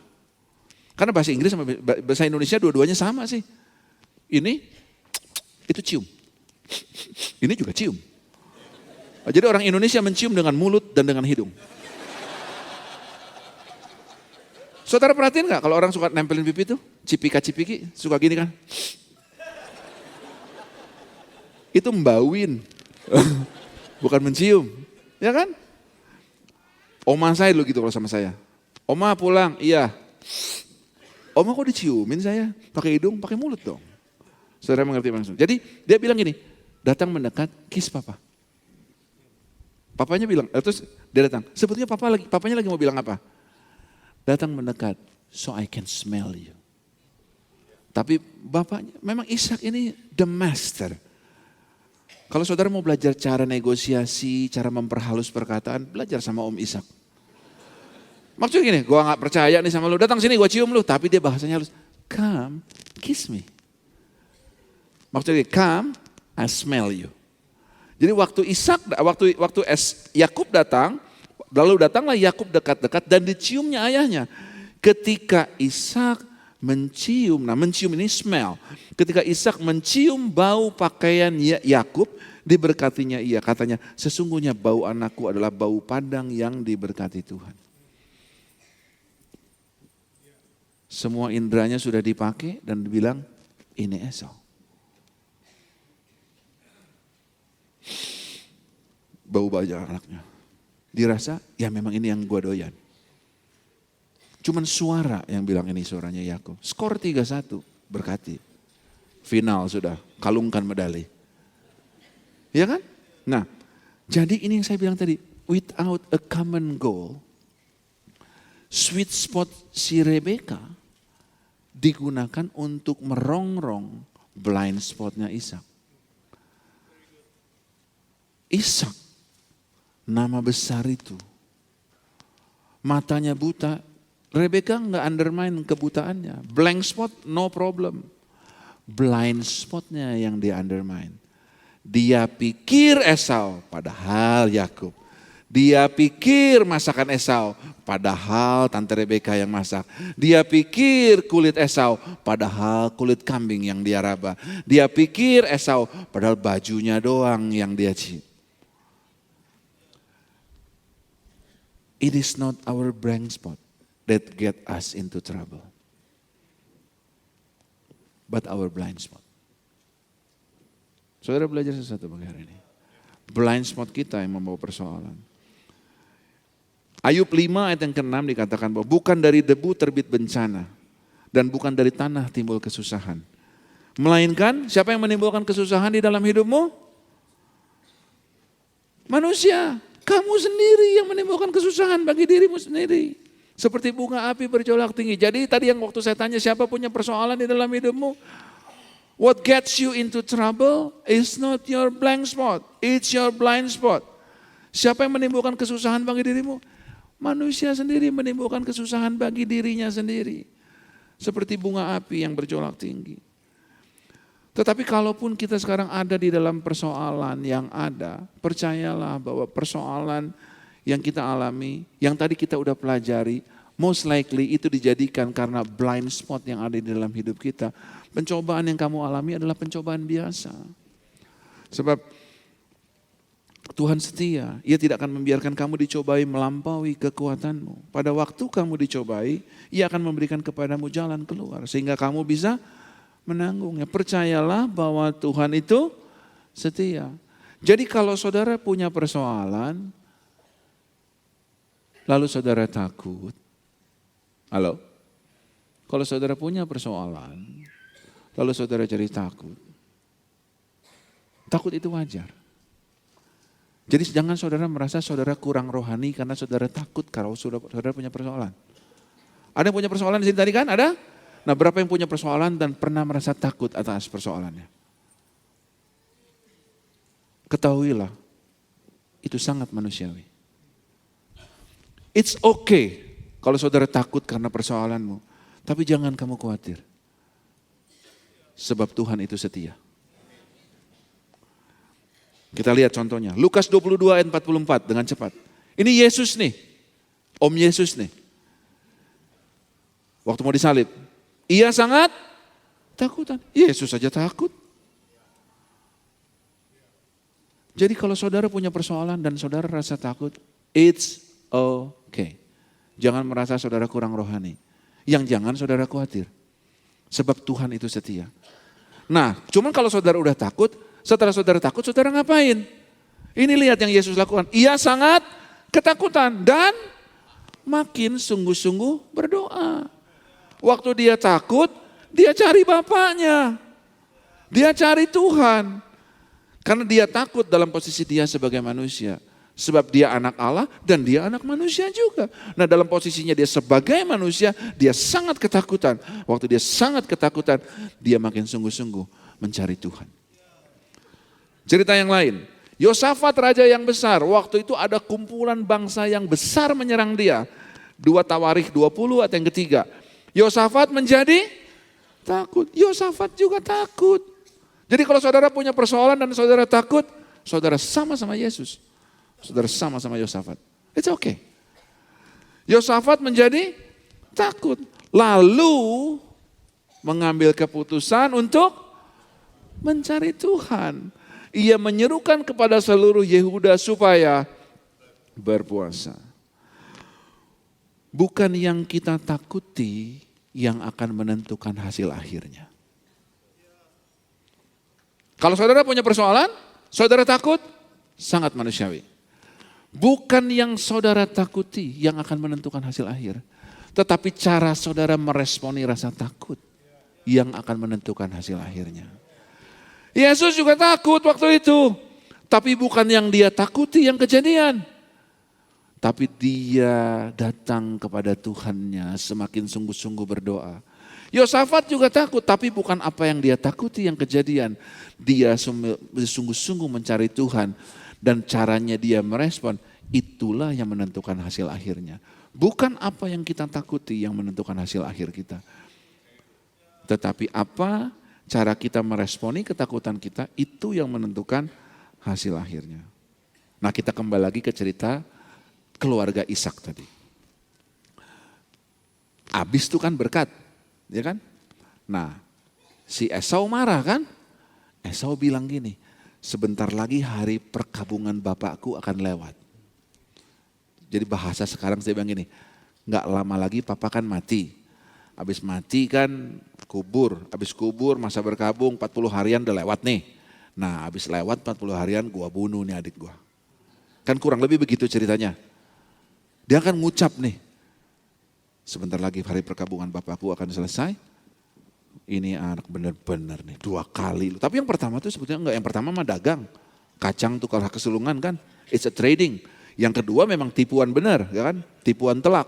Karena bahasa Inggris sama bahasa Indonesia dua-duanya sama sih. Ini, itu cium. Ini juga cium. Jadi orang Indonesia mencium dengan mulut dan dengan hidung. Saudara perhatiin nggak kalau orang suka nempelin pipi tuh, cipika-cipiki, suka gini kan? Itu membauin, bukan mencium, ya kan? Oma saya dulu gitu kalau sama saya. Oma pulang, iya. Oma kok diciumin saya? Pakai hidung, pakai mulut dong. Saudara mengerti langsung. Jadi dia bilang gini, datang mendekat, kiss papa. Papanya bilang, terus dia datang. Sebetulnya papanya lagi mau bilang apa? Datang mendekat, so I can smell you. Tapi bapaknya, memang Ishak ini the master. Kalau saudara mau belajar cara negosiasi, cara memperhalus perkataan, belajar sama Om Ishak. Maksudnya gini, gue gak percaya nih sama lu, datang sini gue cium lu. Tapi dia bahasanya halus, come kiss me. Maksudnya come, I smell you. Jadi waktu Yakub datang, lalu datanglah Yakub dekat-dekat dan diciumnya ayahnya. Ketika Ishak mencium, nah mencium ini smell. Ketika Ishak mencium bau pakaian Yakub, diberkatinya ia. Katanya, sesungguhnya bau anakku adalah bau padang yang diberkati Tuhan. Semua indranya sudah dipakai dan dibilang, ini Esau. Bau baju anaknya. Dirasa, ya memang ini yang gue doyan. Cuman suara yang bilang ini suaranya Yakub. Skor 3-1, berkati. Final sudah, kalungkan medali. Ya kan? Nah, jadi ini yang saya bilang tadi, without a common goal, sweet spot si Rebecca digunakan untuk merongrong blind spotnya Ishak. Ishak, nama besar itu, matanya buta, Rebecca nggak undermine kebutaannya. Blank spot, no problem. Blind spotnya yang dia undermine. Dia pikir Esau, padahal Yakub. Dia pikir masakan Esau, padahal tante Rebecca yang masak. Dia pikir kulit Esau, padahal kulit kambing yang dia raba. Dia pikir Esau, padahal bajunya doang yang dia cium. It is not our blank spot that get us into trouble, but our blind spot. Saudara belajar sesuatu pagi hari ini. Blind spot kita yang membawa persoalan. Ayub 5 ayat yang ke-6 dikatakan bahwa bukan dari debu terbit bencana dan bukan dari tanah timbul kesusahan. Melainkan siapa yang menimbulkan kesusahan di dalam hidupmu? Manusia. Kamu sendiri yang menimbulkan kesusahan bagi dirimu sendiri. Seperti bunga api bergejolak tinggi. Jadi tadi yang waktu saya tanya siapa punya persoalan di dalam hidupmu? What gets you into trouble is not your blank spot. It's your blind spot. Siapa yang menimbulkan kesusahan bagi dirimu? Manusia sendiri menimbulkan kesusahan bagi dirinya sendiri. Seperti bunga api yang bergejolak tinggi. Tetapi kalaupun kita sekarang ada di dalam persoalan yang ada, percayalah bahwa persoalan yang kita alami, yang tadi kita udah pelajari, most likely itu dijadikan karena blind spot yang ada di dalam hidup kita. Pencobaan yang kamu alami adalah pencobaan biasa. Sebab Tuhan setia, Ia tidak akan membiarkan kamu dicobai melampaui kekuatanmu. Pada waktu kamu dicobai, Ia akan memberikan kepadamu jalan keluar sehingga kamu bisa menanggungnya. Percayalah bahwa Tuhan itu setia. Jadi kalau saudara punya persoalan, lalu saudara takut. Halo? Kalau saudara punya persoalan, lalu saudara jadi takut. Takut itu wajar. Jadi jangan saudara merasa saudara kurang rohani karena saudara takut kalau saudara punya persoalan. Ada yang punya persoalan di sini tadi kan? Ada? Nah, berapa yang punya persoalan dan pernah merasa takut atas persoalannya? Ketahuilah, itu sangat manusiawi. It's okay kalau saudara takut karena persoalanmu, tapi jangan kamu khawatir. Sebab Tuhan itu setia. Kita lihat contohnya, Lukas 22 ayat 44 dengan cepat. Ini Yesus nih, Om Yesus nih. Waktu mau disalib. Ia sangat takutan. Yesus saja takut. Jadi kalau saudara punya persoalan dan saudara rasa takut, it's okay. Jangan merasa saudara kurang rohani. Yang jangan saudara khawatir. Sebab Tuhan itu setia. Nah, cuman kalau saudara udah takut, setelah saudara takut, saudara ngapain? Ini lihat yang Yesus lakukan. Ia sangat ketakutan dan makin sungguh-sungguh berdoa. Waktu dia takut, dia cari Bapaknya. Dia cari Tuhan. Karena dia takut dalam posisi dia sebagai manusia. Sebab dia anak Allah dan dia anak manusia juga. Nah, dalam posisinya dia sebagai manusia, dia sangat ketakutan. Waktu dia sangat ketakutan, dia makin sungguh-sungguh mencari Tuhan. Cerita yang lain, Yosafat raja yang besar, waktu itu ada kumpulan bangsa yang besar menyerang dia. 2 Tawarikh 20 ayat yang ketiga. Yosafat menjadi takut, Yosafat juga takut. Jadi kalau saudara punya persoalan dan saudara takut, saudara sama Yesus. Saudara sama Yosafat. It's okay. Yosafat menjadi takut. Lalu mengambil keputusan untuk mencari Tuhan. Ia menyerukan kepada seluruh Yehuda supaya berpuasa. Bukan yang kita takuti yang akan menentukan hasil akhirnya. Kalau saudara punya persoalan, saudara takut, sangat manusiawi. Bukan yang saudara takuti yang akan menentukan hasil akhir. Tetapi cara saudara meresponi rasa takut yang akan menentukan hasil akhirnya. Yesus juga takut waktu itu. Tapi bukan yang dia takuti yang kejadian. Tapi dia datang kepada Tuhannya semakin sungguh-sungguh berdoa. Yosafat juga takut, tapi bukan apa yang dia takuti yang kejadian. Dia sungguh-sungguh mencari Tuhan. Dan caranya dia merespon, itulah yang menentukan hasil akhirnya. Bukan apa yang kita takuti yang menentukan hasil akhir kita. Tetapi apa cara kita meresponi ketakutan kita, itu yang menentukan hasil akhirnya. Nah, kita kembali lagi ke cerita keluarga Ishak tadi. Abis itu kan berkat, ya kan? Nah, si Esau marah kan? Esau bilang gini, sebentar lagi hari perkabungan bapakku akan lewat. Jadi bahasa sekarang saya bilang gini, gak lama lagi papa kan mati. Habis mati kan kubur, habis kubur masa berkabung 40 harian udah lewat nih. Nah habis lewat 40 harian gua bunuh nih adik gua. Kan kurang lebih begitu ceritanya. Dia akan ngucap nih, sebentar lagi hari perkabungan bapakku akan selesai. Ini anak benar-benar nih 2 kali. Tapi yang pertama tuh sebetulnya enggak, yang pertama mah dagang. Kacang tukar kesulungan kan, it's a trading. Yang kedua memang tipuan benar, ya kan? Tipuan telak.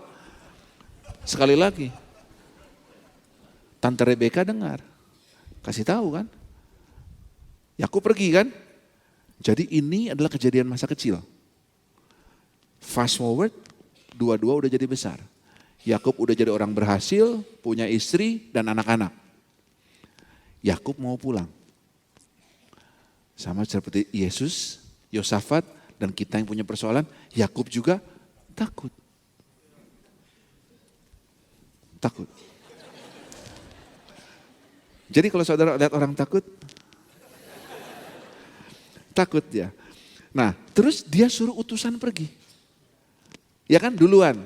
Sekali lagi, Tante Rebecca dengar, kasih tahu kan? Yakub pergi kan? Jadi ini adalah kejadian masa kecil. Fast forward, dua-dua udah jadi besar. Yakub udah jadi orang berhasil, punya istri dan anak-anak. Yakub mau pulang. Sama seperti Yesus, Yosafat, dan kita yang punya persoalan, Yakub juga takut. Takut. Jadi kalau saudara lihat orang takut, takut ya. Nah, terus dia suruh utusan pergi. Ya kan duluan.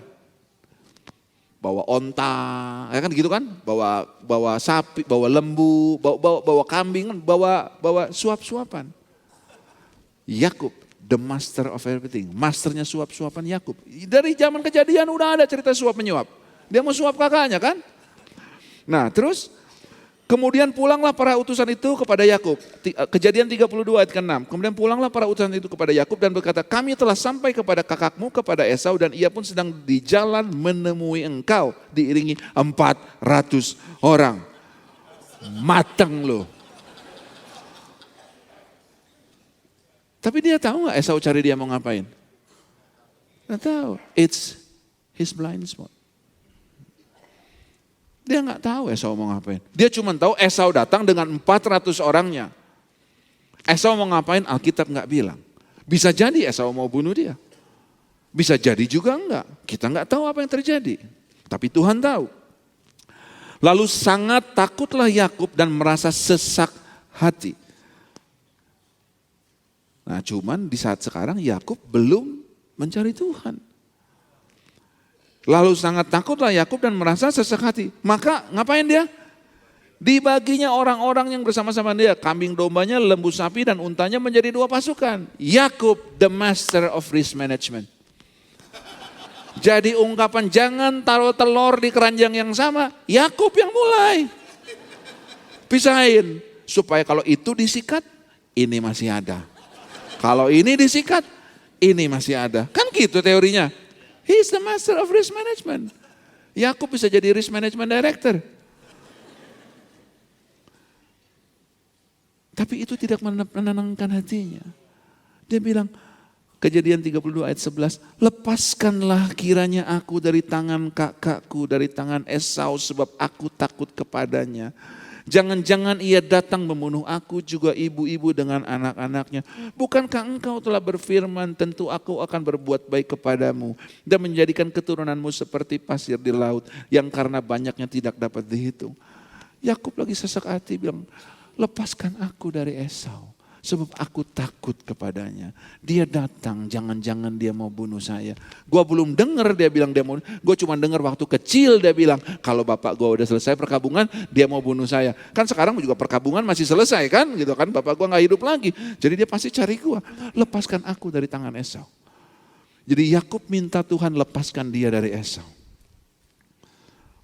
Bawa onta, ya kan gitu kan? Bawa sapi, bawa lembu, bawa kambing, bawa suap-suapan. Yakub, the master of everything. Masternya suap-suapan Yakub. Dari zaman Kejadian udah ada cerita suap menyuap. Dia mau suap kakaknya kan? Nah, terus kemudian pulanglah para utusan itu kepada Yakub. Kejadian 32 ayat ke-6. Kemudian pulanglah para utusan itu kepada Yakub dan berkata, kami telah sampai kepada kakakmu, kepada Esau, dan ia pun sedang di jalan menemui engkau diiringi 400 orang. Mateng loh. Tapi dia tahu gak Esau cari dia mau ngapain? Nggak tahu. It's his blind spot. Dia nggak tahu Esau mau ngapain. Dia cuma tahu Esau datang dengan 400 orangnya. Esau mau ngapain Alkitab nggak bilang. Bisa jadi Esau mau bunuh dia. Bisa jadi juga enggak. Kita nggak tahu apa yang terjadi. Tapi Tuhan tahu. Lalu sangat takutlah Yakub dan merasa sesak hati. Nah cuman di saat sekarang Yakub belum mencari Tuhan. Lalu sangat takutlah Yakub dan merasa sesak hati. Maka ngapain dia? Dibaginya orang-orang yang bersama-sama dia. Kambing dombanya, lembu sapi dan untanya menjadi 2 pasukan. Yakub the master of risk management. Jadi ungkapan jangan taruh telur di keranjang yang sama. Yakub yang mulai. Pisahin. Supaya kalau itu disikat, ini masih ada. Kalau ini disikat, ini masih ada. Kan gitu teorinya. He is the master of risk management. Yakub bisa jadi risk management director. Tapi itu tidak menenangkan hatinya. Dia bilang, Kejadian 32 ayat 11, lepaskanlah kiranya aku dari tangan kakakku, dari tangan Esau sebab aku takut kepadanya. Jangan-jangan ia datang membunuh aku juga ibu-ibu dengan anak-anaknya. Bukankah engkau telah berfirman tentu aku akan berbuat baik kepadamu dan menjadikan keturunanmu seperti pasir di laut yang karena banyaknya tidak dapat dihitung. Yakub lagi sesak hati bilang, lepaskan aku dari Esau sebab aku takut kepadanya. Dia datang, jangan-jangan dia mau bunuh saya. Gua belum dengar dia bilang dia mau, gue cuma dengar waktu kecil dia bilang kalau bapak gua udah selesai perkabungan dia mau bunuh saya. Kan sekarang juga perkabungan masih selesai kan gitu kan, bapak gua gak hidup lagi. Jadi dia pasti cari gua, lepaskan aku dari tangan Esau. Jadi Yakub minta Tuhan lepaskan dia dari Esau.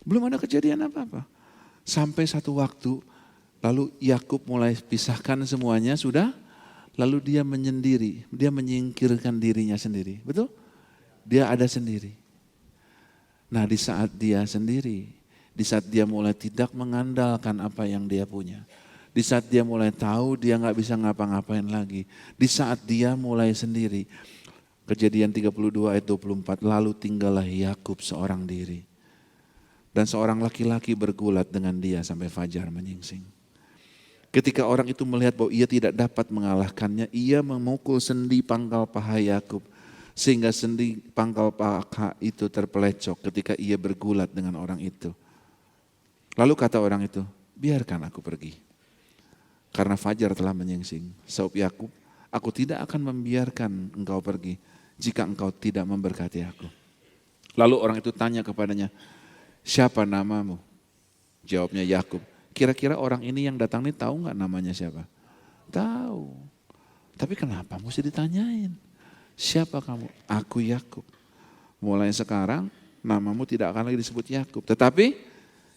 Belum ada kejadian apa-apa. Sampai satu waktu lalu Yakub mulai pisahkan semuanya sudah, lalu dia menyendiri, dia menyingkirkan dirinya sendiri, betul? Dia ada sendiri. Nah di saat dia sendiri, di saat dia mulai tidak mengandalkan apa yang dia punya, di saat dia mulai tahu dia gak bisa ngapa-ngapain lagi, di saat dia mulai sendiri, Kejadian 32 ayat 24, lalu tinggallah Yakub seorang diri. Dan seorang laki-laki bergulat dengan dia sampai fajar menyingsing. Ketika orang itu melihat bahwa ia tidak dapat mengalahkannya, ia memukul sendi pangkal paha Yakub. Sehingga sendi pangkal paha itu terpelecok ketika ia bergulat dengan orang itu. Lalu kata orang itu, biarkan aku pergi. Karena fajar telah menyingsing. Sebab Yakub, aku tidak akan membiarkan engkau pergi jika engkau tidak memberkati aku. Lalu orang itu tanya kepadanya, siapa namamu? Jawabnya Yakub. Kira-kira orang ini yang datang ini tahu nggak namanya siapa? Tahu. Tapi kenapa mesti ditanyain? Siapa kamu? Aku Yakub. Mulai sekarang namamu tidak akan lagi disebut Yakub, tetapi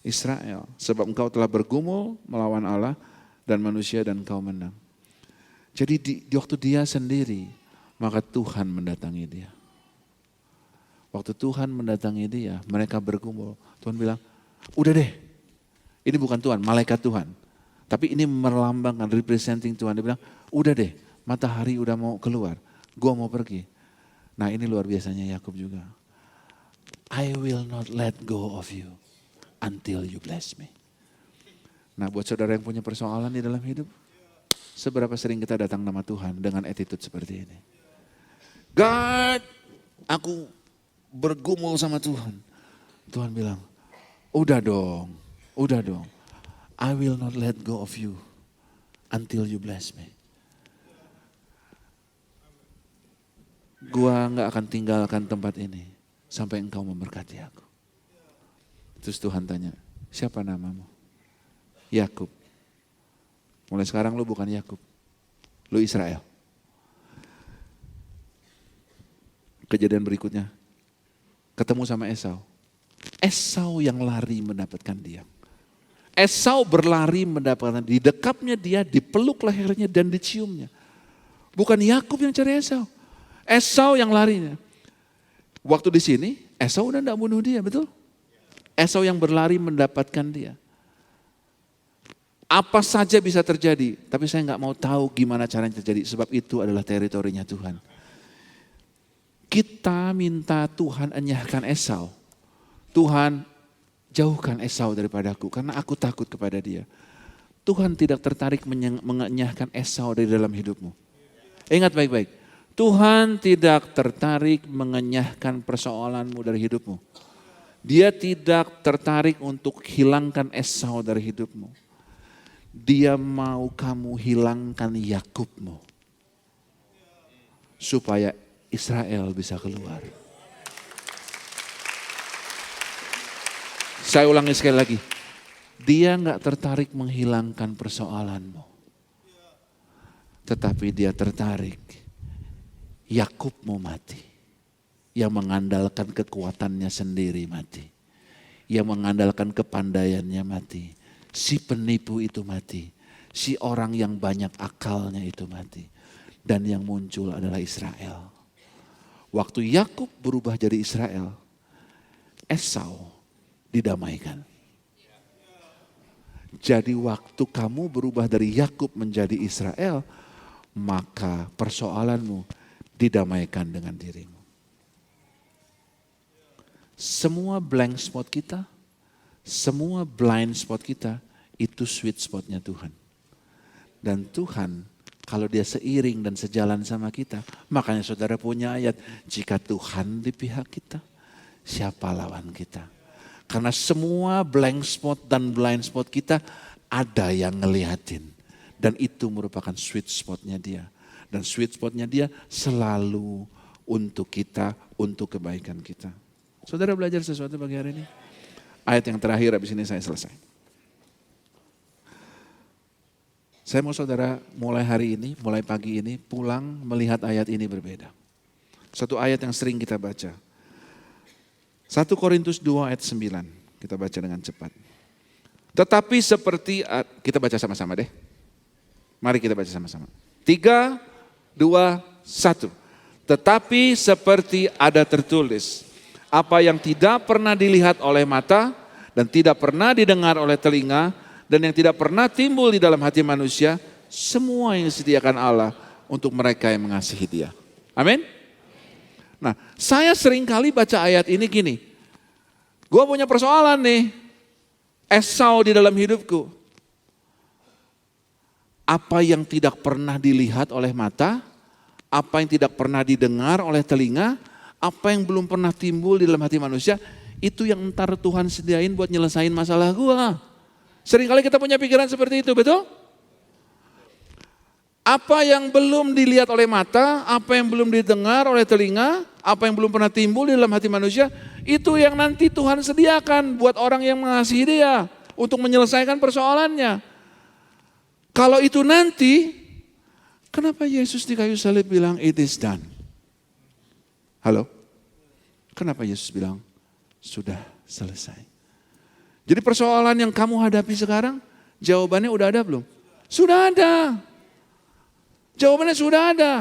Israel. Sebab engkau telah bergumul melawan Allah dan manusia dan engkau menang. Jadi di waktu dia sendiri, maka Tuhan mendatangi dia. Waktu Tuhan mendatangi dia, mereka bergumul. Tuhan bilang, udah deh, ini bukan Tuhan, malaikat Tuhan. Tapi ini melambangkan, representing Tuhan. Dia bilang, udah deh, matahari udah mau keluar, gua mau pergi. Nah ini luar biasanya Yakub juga. I will not let go of you until you bless me. Nah buat saudara yang punya persoalan di dalam hidup, seberapa sering kita datang nama Tuhan dengan attitude seperti ini. God, aku bergumul sama Tuhan. Tuhan bilang, udah dong. I will not let go of you until you bless me. Gua gak akan tinggalkan tempat ini sampai engkau memberkati aku. Terus Tuhan tanya, siapa namamu? Yakub. Mulai sekarang lu bukan Yakub, lu Israel. Kejadian berikutnya, ketemu sama Esau. Esau yang lari mendapatkan dia. Esau berlari mendapatkan, didekapnya dia, dipeluk lehernya dan diciumnya. Bukan Yakub yang cari Esau. Esau yang larinya. Waktu di sini, Esau udah tidak bunuh dia, betul? Esau yang berlari mendapatkan dia. Apa saja bisa terjadi, tapi saya nggak mau tahu gimana caranya terjadi, sebab itu adalah teritorinya Tuhan. Kita minta Tuhan enyahkan Esau. Tuhan jauhkan Esau daripadaku karena aku takut kepada dia. Tuhan tidak tertarik mengenyahkan Esau dari dalam hidupmu. Ingat baik-baik, Tuhan tidak tertarik mengenyahkan persoalanmu dari hidupmu. Dia tidak tertarik untuk hilangkan Esau dari hidupmu. Dia mau kamu hilangkan Yakubmu supaya Israel bisa keluar. Saya ulangi sekali lagi. Dia nggak tertarik menghilangkan persoalanmu. Tetapi dia tertarik Yakubmu mati. Yang mengandalkan kekuatannya sendiri mati. Yang mengandalkan kepandaiannya mati. Si penipu itu mati. Si orang yang banyak akalnya itu mati. Dan yang muncul adalah Israel. Waktu Yakub berubah jadi Israel, Esau didamaikan. Jadi waktu kamu berubah dari Yakub menjadi Israel, maka persoalanmu didamaikan dengan dirimu. Semua blank spot kita, semua blind spot kita, itu sweet spotnya Tuhan. Dan Tuhan, kalau dia seiring dan sejalan sama kita, makanya saudara punya ayat, jika Tuhan di pihak kita, siapa lawan kita? Karena semua blank spot dan blind spot kita ada yang ngeliatin. Dan itu merupakan sweet spotnya dia. Dan sweet spotnya dia selalu untuk kita, untuk kebaikan kita. Saudara belajar sesuatu pagi hari ini? Ayat yang terakhir, habis ini saya selesai. Saya mau saudara mulai hari ini, mulai pagi ini pulang melihat ayat ini berbeda. Satu ayat yang sering kita baca. 1 Korintus 2 ayat 9. Kita baca dengan cepat. Tetapi seperti, kita baca sama-sama deh. Mari kita baca sama-sama. 3, 2, 1. Tetapi seperti ada tertulis. Apa yang tidak pernah dilihat oleh mata dan tidak pernah didengar oleh telinga dan yang tidak pernah timbul di dalam hati manusia, semua yang disediakan Allah untuk mereka yang mengasihi Dia. Amin. Nah, saya sering kali baca ayat ini gini. Gue punya persoalan nih. Esau di dalam hidupku. Apa yang tidak pernah dilihat oleh mata, apa yang tidak pernah didengar oleh telinga, apa yang belum pernah timbul di dalam hati manusia, itu yang ntar Tuhan sediain buat nyelesain masalah gue. Seringkali kita punya pikiran seperti itu, betul? Apa yang belum dilihat oleh mata, apa yang belum didengar oleh telinga, apa yang belum pernah timbul di dalam hati manusia, itu yang nanti Tuhan sediakan buat orang yang mengasihi Dia untuk menyelesaikan persoalannya. Kalau itu nanti, kenapa Yesus di kayu salib bilang it is done? Halo? Kenapa Yesus bilang sudah selesai? Jadi persoalan yang kamu hadapi sekarang, jawabannya udah ada belum? Sudah ada. Jawabannya sudah ada.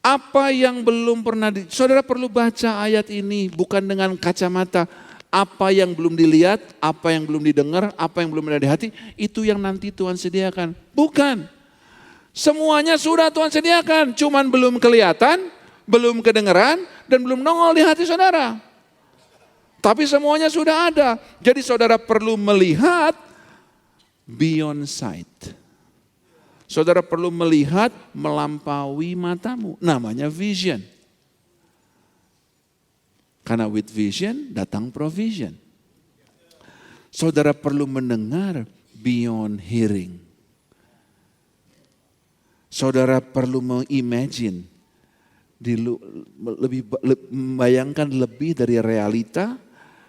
Apa yang belum pernah saudara perlu baca ayat ini bukan dengan kacamata apa yang belum dilihat, apa yang belum didengar, apa yang belum ada di hati, itu yang nanti Tuhan sediakan. Bukan. Semuanya sudah Tuhan sediakan, cuman belum kelihatan, belum kedengeran, dan belum nongol di hati saudara. Tapi semuanya sudah ada. Jadi saudara perlu melihat beyond sight. Saudara perlu melihat melampaui matamu. Namanya vision. Karena with vision datang provision. Saudara perlu mendengar beyond hearing. Saudara perlu mengimagine. Membayangkan lebih dari realita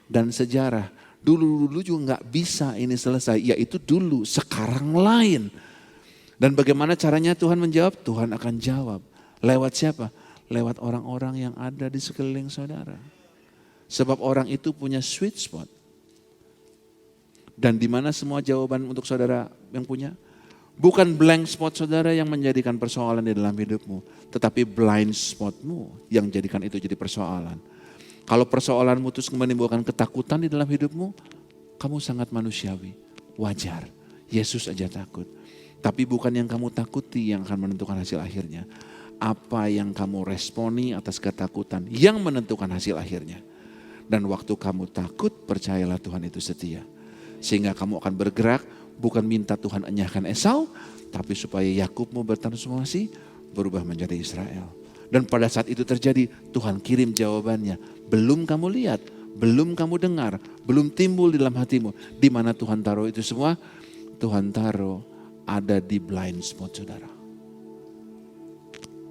dan sejarah. Dulu juga gak bisa ini selesai. Yaitu dulu, sekarang lain. Dan bagaimana caranya Tuhan menjawab? Tuhan akan jawab. Lewat siapa? Lewat orang-orang yang ada di sekeliling saudara. Sebab orang itu punya sweet spot. Dan di mana semua jawaban untuk saudara yang punya? Bukan blank spot saudara yang menjadikan persoalan di dalam hidupmu. Tetapi blind spotmu yang jadikan itu jadi persoalan. Kalau persoalanmu terus menimbulkan ketakutan di dalam hidupmu, kamu sangat manusiawi. Wajar. Yesus aja takut. Tapi bukan yang kamu takuti yang akan menentukan hasil akhirnya. Apa yang kamu responi atas ketakutan yang menentukan hasil akhirnya. Dan waktu kamu takut, percayalah Tuhan itu setia. Sehingga kamu akan bergerak, bukan minta Tuhan enyahkan Esau, tapi supaya Yakubmu bertransformasi, berubah menjadi Israel. Dan pada saat itu terjadi, Tuhan kirim jawabannya. Belum kamu lihat, belum kamu dengar, belum timbul di dalam hatimu. Di mana Tuhan taruh itu semua? Tuhan taruh ada di blind spot saudara.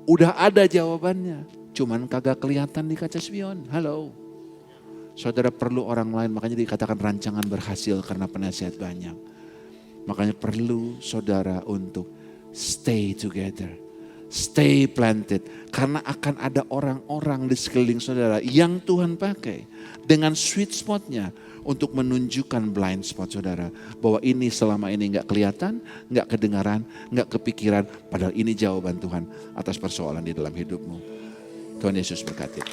Udah ada jawabannya, cuman kagak kelihatan di kaca spion. Halo. Saudara perlu orang lain, makanya dikatakan rancangan berhasil karena penasihat banyak. Makanya perlu saudara untuk stay together, stay planted. Karena akan ada orang-orang di sekeliling saudara yang Tuhan pakai dengan sweet spotnya untuk menunjukkan blind spot saudara. Bahwa ini selama ini gak kelihatan, gak kedengaran, gak kepikiran. Padahal ini jawaban Tuhan atas persoalan di dalam hidupmu. Tuhan Yesus berkati.